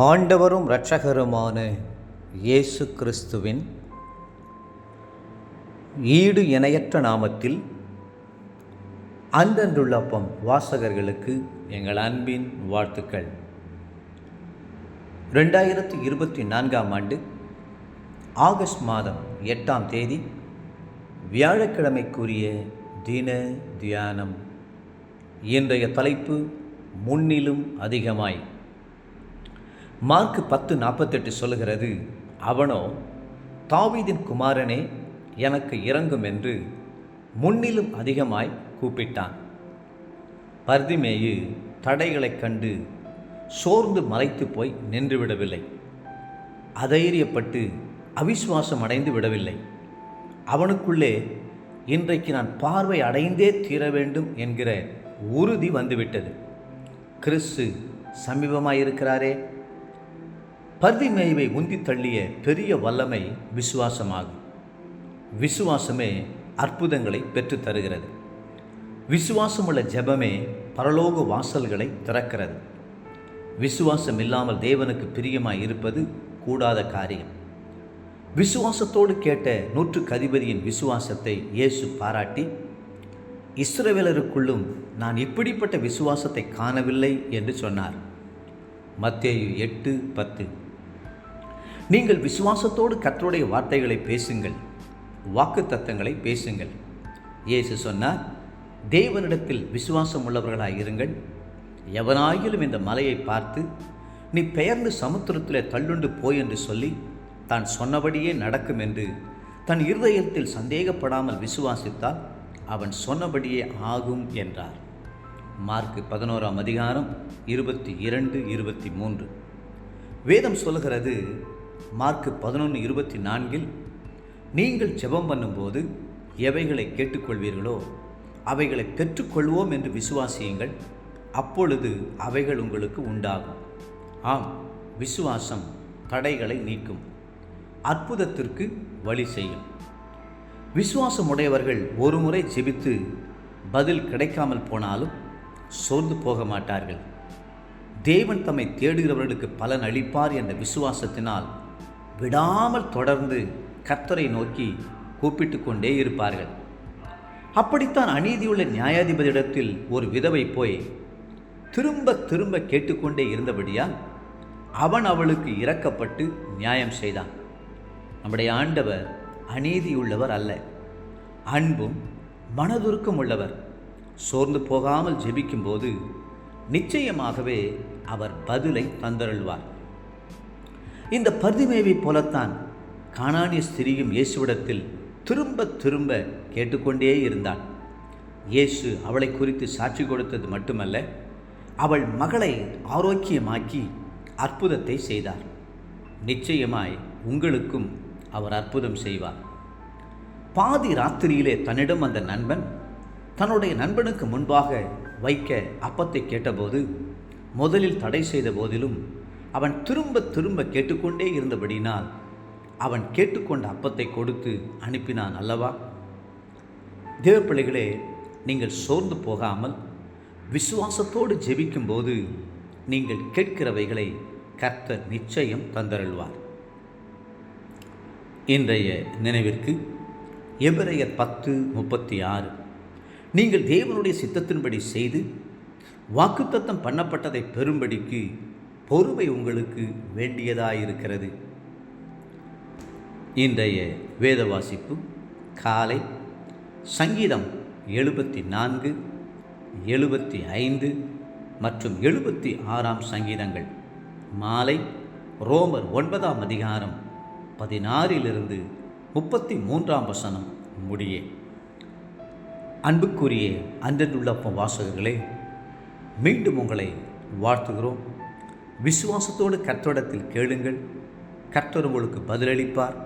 ஆண்டவரும் இரட்சகருமான இயேசு கிறிஸ்துவின் ஈடு இணையற்ற நாமத்தில் அன்றன்றுள்ள அப்பம் வாசகர்களுக்கு எங்கள் அன்பின் வாழ்த்துக்கள். 2024 ஆண்டு ஆகஸ்ட் மாதம் 8ஆம் தேதி வியாழக்கிழமைக்குரிய தின தியானம். இன்றைய தலைப்பு முன்னிலும் அதிகமாய். மார்க் 10:48 சொல்லுகிறது, அவனோ தாவீதின் குமாரனே எனக்கு இரங்கும் என்று முன்னிலும் அதிகமாய் கூப்பிட்டான். பர்திமேயு தடைகளைக் கண்டு சோர்ந்து மலைத்து போய் நின்றுவிடவில்லை. அதைரியப்பட்டு அவிசுவாசம் அடைந்து விடவில்லை. அவனுக்குள்ளே இன்றைக்கு நான் பார்வை அடைந்தே தீர வேண்டும் என்கிற உறுதி வந்துவிட்டது. கிறிஸ்து சமீபமாயிருக்கிறாரே. பர்திமேயுவை உந்தி தள்ளிய பெரிய வல்லமை விசுவாசமாகும். விசுவாசமே அற்புதங்களை பெற்றுத் தருகிறது. விசுவாசமுள்ள ஜெபமே பரலோக வாசல்களை திறக்கிறது. விசுவாசம் இல்லாமல் தேவனுக்கு பிரியமாய் இருப்பது கூடாத காரியம். விசுவாசத்தோடு கேட்ட நூற்றுக்கு அதிபதியின் விசுவாசத்தை இயேசு பாராட்டி, இஸ்ரவேலருக்குள்ளும் நான் இப்படிப்பட்ட விசுவாசத்தை காணவில்லை என்று சொன்னார். மத்தேயு 8:10. நீங்கள் விசுவாசத்தோடு கர்த்தருடைய வார்த்தைகளை பேசுங்கள், வாக்குத்தத்தங்களை பேசுங்கள். இயேசு சொன்னார், தேவனிடத்தில் விசுவாசம் உள்ளவர்களாய் இருங்கள். எவனாயிலும் இந்த மலையை பார்த்து நீ பெயர்ந்து சமுத்திரத்தில் தள்ளுண்டு போய் என்று சொல்லி தான் சொன்னபடியே நடக்கும் என்று தன் இருதயத்தில் சந்தேகப்படாமல் விசுவாசித்தால் அவன் சொன்னபடியே ஆகும் என்றார். மார்க் 11ஆம் அதிகாரம் 22-23. வேதம் சொல்லுகிறது, மார்க் 11:24, நீங்கள் ஜெபம் பண்ணும்போது எவைகளை கேட்டுக்கொள்வீர்களோ அவைகளை பெற்றுக்கொள்வோம் என்று விசுவாசியுங்கள், அப்பொழுது அவைகள் உங்களுக்கு உண்டாகும். ஆம், விசுவாசம் தடைகளை நீக்கும், அற்புதத்திற்கு வழி செய்யும். விசுவாசமுடையவர்கள் ஒரு முறை ஜெபித்து பதில் கிடைக்காமல் போனாலும் சோர்ந்து போக மாட்டார்கள். தேவன் தம்மை தேடுகிறவர்களுக்கு பலன் அளிப்பார் என்ற விசுவாசத்தினால் விடாமல் தொடர்ந்து கர்த்தரை நோக்கி கூப்பிட்டு கொண்டே இருப்பார்கள். அப்படித்தான் அநீதியுள்ள நியாயாதிபதியிடத்தில் ஒரு விதவை போய் திரும்ப திரும்ப கேட்டுக்கொண்டே இருந்தபடியால் அவன் அவளுக்கு இரக்கப்பட்டு நியாயம் செய்தான். நம்முடைய ஆண்டவர் அநீதியுள்ளவர் அல்ல, அன்பும் மனதுருக்கம் உள்ளவர். சோர்ந்து போகாமல் ஜெபிக்கும்போது நிச்சயமாகவே அவர் பதிலை தந்தருள்வார். இந்த பர்திமேயை போலத்தான் கானானிய ஸ்திரீயும் இயேசுவிடத்தில் திரும்ப திரும்ப கேட்டுக்கொண்டே இருந்தாள். இயேசு அவளை குறித்து சாட்சி கொடுத்தது மட்டுமல்ல, அவள் மகளை ஆரோக்கியமாக்கி அற்புதத்தை செய்தார். நிச்சயமாய் உங்களுக்கும் அவர் அற்புதம் செய்வார். பாதி ராத்திரியிலே தன்னிடம் அந்த நண்பன் தன்னுடைய நண்பனுக்கு முன்பாக வைக்க அப்பத்தை கேட்டபோது முதலில் தடை செய்த போதிலும் அவன் திரும்ப திரும்ப கேட்டுக்கொண்டே இருந்தபடினால் அவன் கேட்டுக்கொண்ட அப்பத்தை கொடுத்து அனுப்பினான் அல்லவா? தேவப்பிள்ளைகளே, நீங்கள் சோர்ந்து போகாமல் விசுவாசத்தோடு ஜெபிக்கும்போது நீங்கள் கேட்கிறவைகளை கர்த்தர் நிச்சயம் தந்தருள்வார். இன்றைய நினைவிற்கு எபிரெயர் 10:36. நீங்கள் தேவனுடைய சித்தத்தின்படி செய்து வாக்குத்தத்தம் பண்ணப்பட்டதை பெறும்படிக்கு பொறுமை உங்களுக்கு வேண்டியதாயிருக்கிறது. இன்றைய வேத வாசிப்பு காலை சங்கீதம் 74, 75 மற்றும் 76ஆம் சங்கீதங்கள். மாலை ரோமர் 9ஆம் அதிகாரம் 16 33ஆம் வசனம் முடியே. அன்புக்குரிய அன்றன்றுள்ள வாசகர்களே, மீண்டும் உங்களை வாழ்த்துகிறோம். விசுவாசத்தோடு கர்த்தரிடத்தில் கேளுங்கள், கர்த்தர் உங்களுக்கு பதிலளிப்பார்.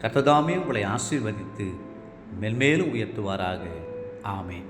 கர்த்தர் தாமே உங்களை ஆசீர்வதித்து மென்மேலும் உயர்த்துவாராக. ஆமென்.